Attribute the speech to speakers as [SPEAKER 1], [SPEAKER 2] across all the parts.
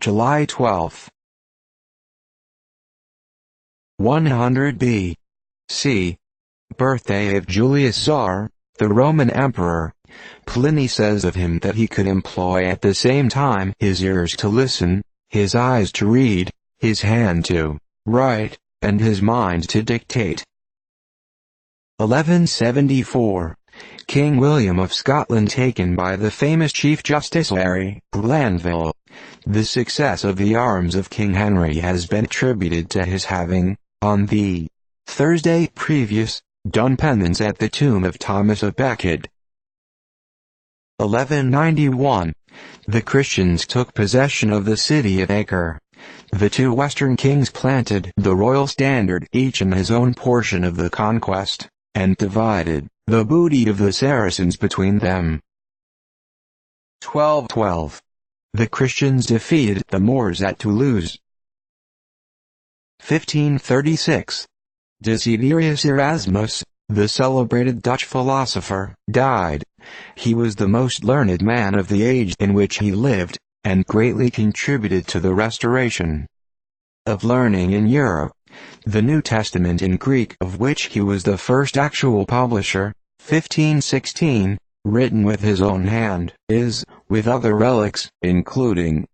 [SPEAKER 1] July 12. 100 B.C. Birthday of Julius Caesar, the Roman Emperor. Pliny says of him that he could employ at the same time his ears to listen, his eyes to read, his hand to write, and his mind to dictate. 1174. King William of Scotland taken by the famous Chief Justiciary, Glanville. The success of the arms of King Henry has been attributed to his having, on the Thursday previous, done penance at the tomb of Thomas of Becket. 1191. The Christians took possession of the city of Acre. The two western kings planted the royal standard each in his own portion of the conquest, and divided the booty of the Saracens between them. 1212. The Christians defeated the Moors at Toulouse. 1536. Desiderius Erasmus, the celebrated Dutch philosopher, died. He was the most learned man of the age in which he lived, and greatly contributed to the restoration of learning in Europe. The New Testament in Greek, of which he was the first actual publisher, 1516, written with his own hand, is, with other relics, including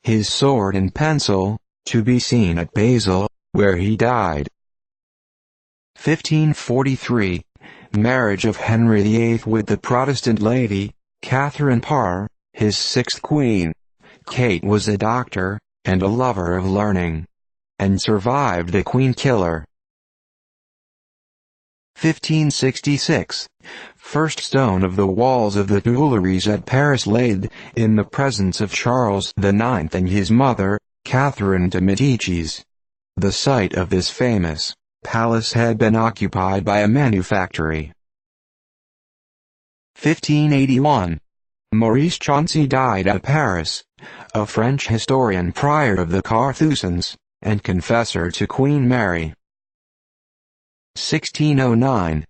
[SPEAKER 1] his sword and pencil, to be seen at Basel, where he died. 1543. Marriage of Henry VIII with the Protestant lady, Catherine Parr, his sixth queen. Kate was a doctor, and a lover of learning, and survived the Queen Killer. 1566. First stone of the walls of the Tuileries at Paris laid, in the presence of Charles IX and his mother, Catherine de' Medicis. The site of this famous palace had been occupied by a manufactory. 1581. Maurice Chauncey died at Paris, a French historian prior of the Carthusians, and confessor to Queen Mary. 1609.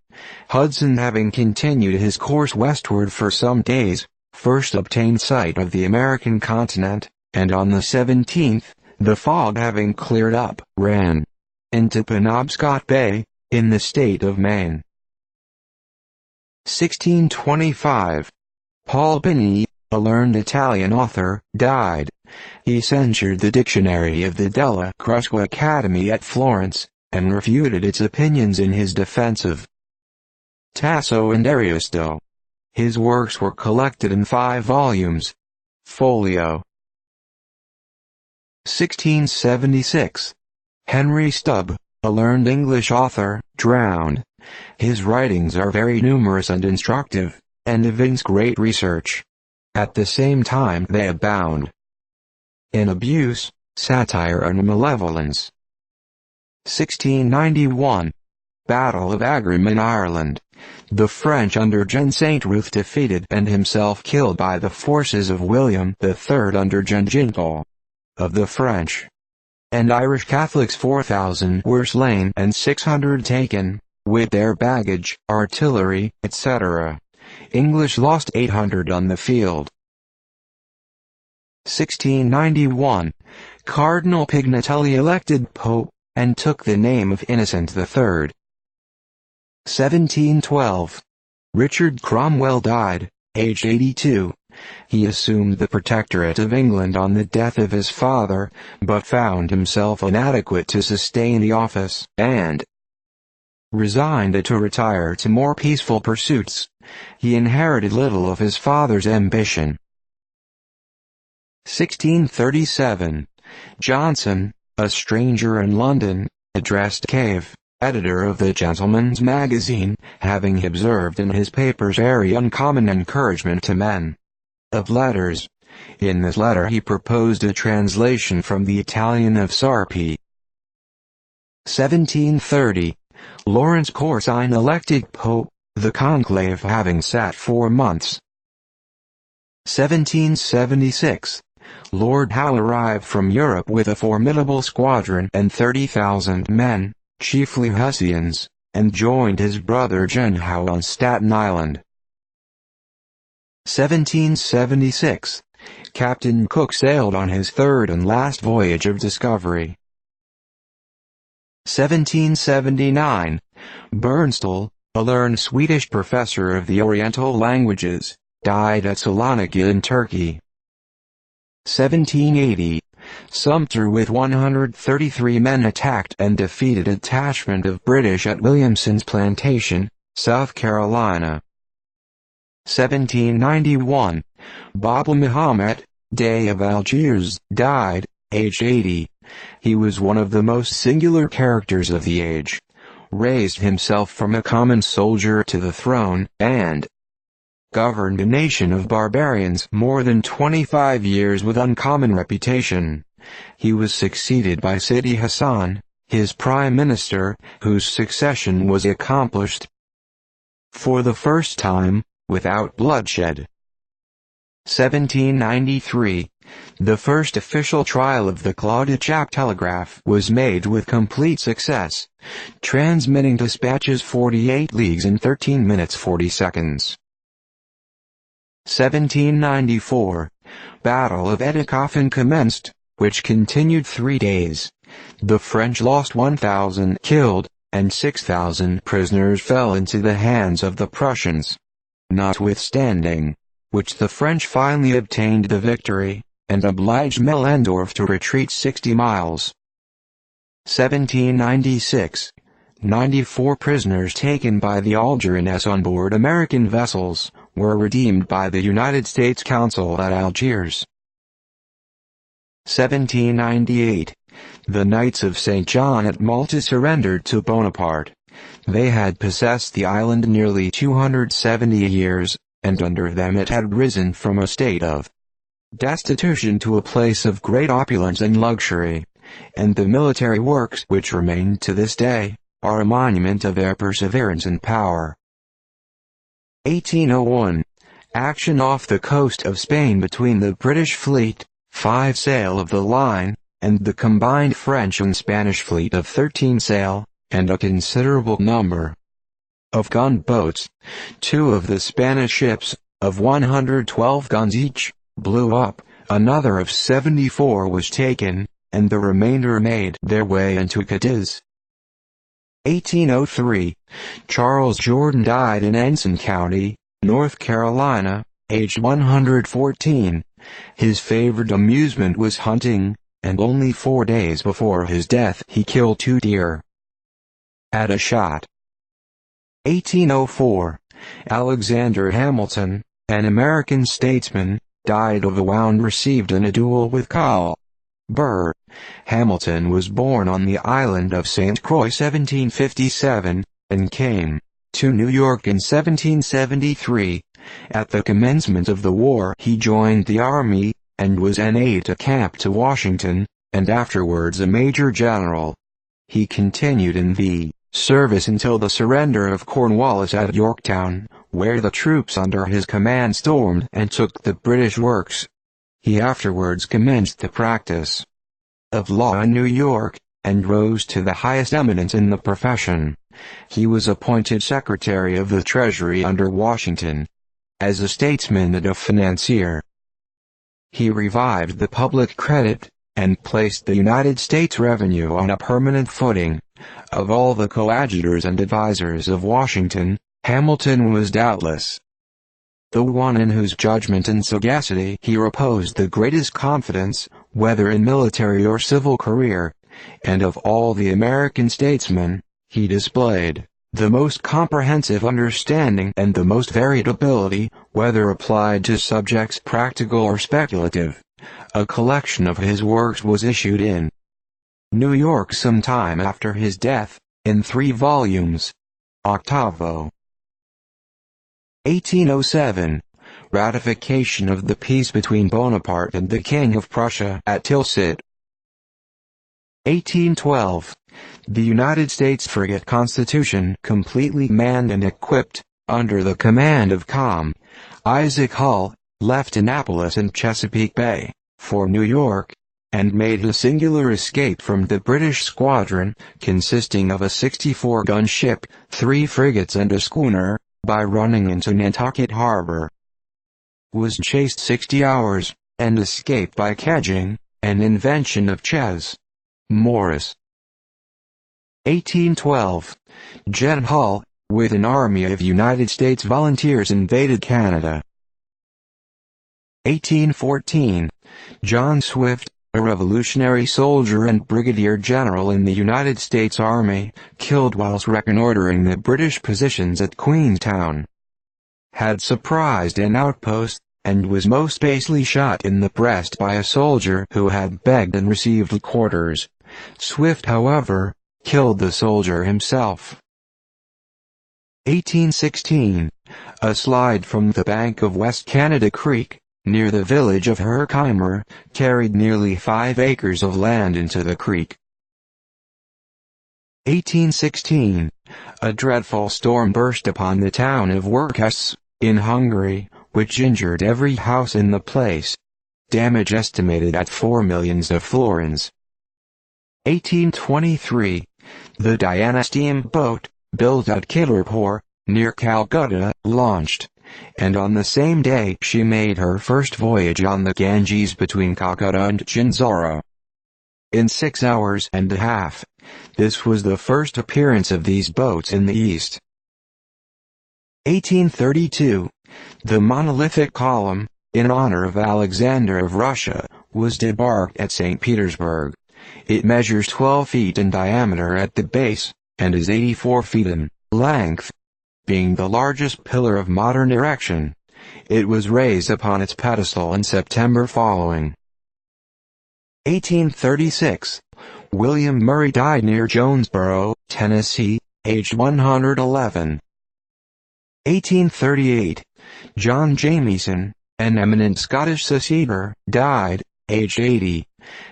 [SPEAKER 1] Hudson, having continued his course westward for some days, first obtained sight of the American continent, and on the 17th, the fog having cleared up, ran into Penobscot Bay, in the state of Maine. 1625. Paul Binney, a learned Italian author, died. He censured the dictionary of the Della Crusca Academy at Florence, and refuted its opinions in his defense of Tasso and Ariosto. His works were collected in 5 volumes. Folio. 1676. Henry Stubb, a learned English author, drowned. His writings are very numerous and instructive, and evince great research. At the same time they abound in abuse, satire and malevolence. 1691. Battle of Aghrim in Ireland. The French under Jean St. Ruth defeated and himself killed by the forces of William III under Jean Gintal. Of the French and Irish Catholics 4,000 were slain and 600 taken, with their baggage, artillery, etc. English lost 800 on the field. 1691. Cardinal Pignatelli elected Pope, and took the name of Innocent III. 1712. Richard Cromwell died, aged 82. He assumed the protectorate of England on the death of his father, but found himself inadequate to sustain the office, and resigned to retire to more peaceful pursuits. He inherited little of his father's ambition. 1637. Johnson, a stranger in London, addressed Cave, editor of the Gentleman's Magazine, having observed in his papers very uncommon encouragement to men of letters. In this letter he proposed a translation from the Italian of Sarpi. 1730. Lawrence Corsine elected Pope, the conclave having sat 4 months. 1776. Lord Howe arrived from Europe with a formidable squadron and 30,000 men, chiefly Hessians, and joined his brother John Howe on Staten Island. 1776. Captain Cook sailed on his third and last voyage of discovery. 1779. Bernståhl, a learned Swedish professor of the Oriental languages, died at Saloniki in Turkey. 1780. Sumter with 133 men attacked and defeated a detachment of British at Williamson's Plantation, South Carolina. 1791. Baba Muhammad, Dey of Algiers, died, aged 80. He was one of the most singular characters of the age. Raised himself from a common soldier to the throne, and governed a nation of barbarians more than 25 years with uncommon reputation. He was succeeded by Sidi Hassan, his prime minister, whose succession was accomplished for the first time, without bloodshed. 1793. The first official trial of the Claude-Chap telegraph was made with complete success, transmitting dispatches 48 leagues in 13 minutes 40 seconds. 1794. Battle of Etikhofen commenced, which continued 3 days. The French lost 1,000 killed, and 6,000 prisoners fell into the hands of the Prussians. Notwithstanding which the French finally obtained the victory, and obliged Mellendorf to retreat 60 miles. 1796. 94 prisoners taken by the Algerines on board American vessels were redeemed by the United States Consul at Algiers. 1798. The Knights of St. John at Malta surrendered to Bonaparte. They had possessed the island nearly 270 years, and under them it had risen from a state of destitution to a place of great opulence and luxury, and the military works which remain to this day are a monument of their perseverance and power. 1801. Action off the coast of Spain between the British fleet, 5 sail of the line, and the combined French and Spanish fleet of 13 sail, and a considerable number of gunboats. 2 of the Spanish ships, of 112 guns each, blew up, another of 74 was taken, and the remainder made their way into Cadiz. 1803. Charles Jordan died in Ensign County, North Carolina, aged 114. His favorite amusement was hunting, and only 4 days before his death he killed 2 deer at a shot. 1804. Alexander Hamilton, an American statesman, died of a wound received in a duel with Col. Burr. Hamilton was born on the island of St. Croix 1757, and came to New York in 1773. At the commencement of the war he joined the army, and was an aide-de-camp to Washington, and afterwards a major general. He continued in the service until the surrender of Cornwallis at Yorktown, where the troops under his command stormed and took the British works. He afterwards commenced the practice of law in New York, and rose to the highest eminence in the profession. He was appointed Secretary of the Treasury under Washington. As a statesman and a financier, he revived the public credit, and placed the United States revenue on a permanent footing. Of all the coadjutors and advisers of Washington, Hamilton was doubtless the one in whose judgment and sagacity he reposed the greatest confidence, whether in military or civil career, and of all the American statesmen, he displayed the most comprehensive understanding and the most varied ability, whether applied to subjects practical or speculative. A collection of his works was issued in New York some time after his death, in 3 volumes. Octavo. 1807. Ratification of the peace between Bonaparte and the King of Prussia at Tilsit. 1812. The United States frigate Constitution completely manned and equipped, under the command of Com. Isaac Hull, left Annapolis and Chesapeake Bay, for New York, and made a singular escape from the British squadron, consisting of a 64-gun ship, 3 frigates and a schooner, by running into Nantucket Harbor. Was chased 60 hours, and escape by kedging, an invention of Ches. Morris. 1812. Jen Hull, with an army of United States volunteers, invaded Canada. 1814. John Swift, a Revolutionary soldier and brigadier general in the United States Army, killed whilst reconnoitering the British positions at Queenstown. Had surprised an outpost, and was most basely shot in the breast by a soldier who had begged and received quarters. Swift, however, killed the soldier himself. 1816. A slide from the bank of West Canada Creek, near the village of Herkimer, carried nearly 5 acres of land into the creek. 1816. A dreadful storm burst upon the town of Workes, in Hungary, which injured every house in the place. Damage estimated at 4 millions of florins. 1823. The Diana steamboat, built at Kidderpore, near Calcutta, launched, and on the same day she made her first voyage on the Ganges between Calcutta and Chinchorro. In 6 hours and a half. This was the first appearance of these boats in the East. 1832. The monolithic column, in honor of Alexander of Russia, was debarked at St. Petersburg. It measures 12 feet in diameter at the base, and is 84 feet in length. Being the largest pillar of modern erection, it was raised upon its pedestal in September following. 1836. William Murray died near Jonesboro, Tennessee, aged 111. 1838. John Jamieson, an eminent Scottish seceder, died, aged 80.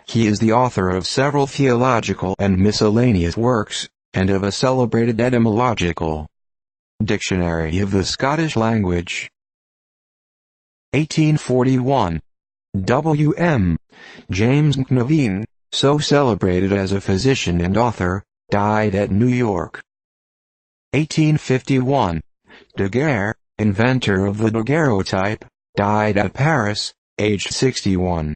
[SPEAKER 1] He is the author of several theological and miscellaneous works, and of a celebrated etymological dictionary of the Scottish language. 1841. W.M. James McNaveen, so celebrated as a physician and author, died at New York. 1851. Daguerre, inventor of the daguerreotype, died at Paris, aged 61.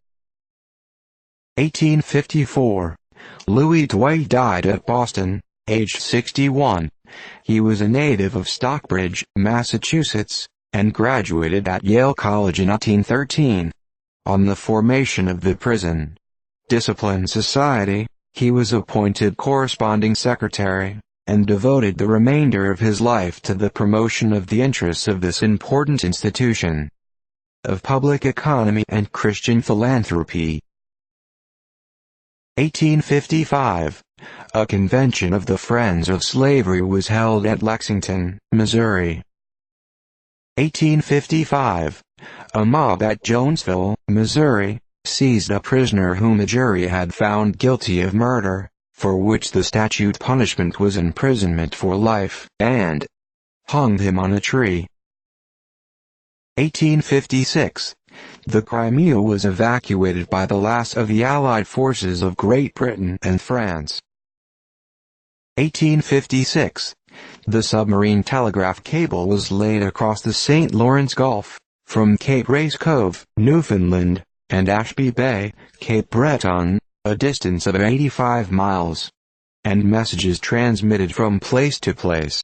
[SPEAKER 1] 1854. Louis Dwight died at Boston, aged 61. He was a native of Stockbridge, Massachusetts, and graduated at Yale College in 1813. On the formation of the Prison Discipline Society, he was appointed corresponding secretary, and devoted the remainder of his life to the promotion of the interests of this important institution of public economy and Christian philanthropy. 1855. A convention of the Friends of Slavery was held at Lexington, Missouri. 1855. A mob at Jonesville, Missouri, seized a prisoner whom a jury had found guilty of murder, for which the statute punishment was imprisonment for life, and hung him on a tree. 1856. The Crimea was evacuated by the last of the Allied forces of Great Britain and France. 1856. The submarine telegraph cable was laid across the St. Lawrence Gulf, from Cape Race Cove, Newfoundland, and Ashby Bay, Cape Breton, a distance of 85 miles, and messages transmitted from place to place.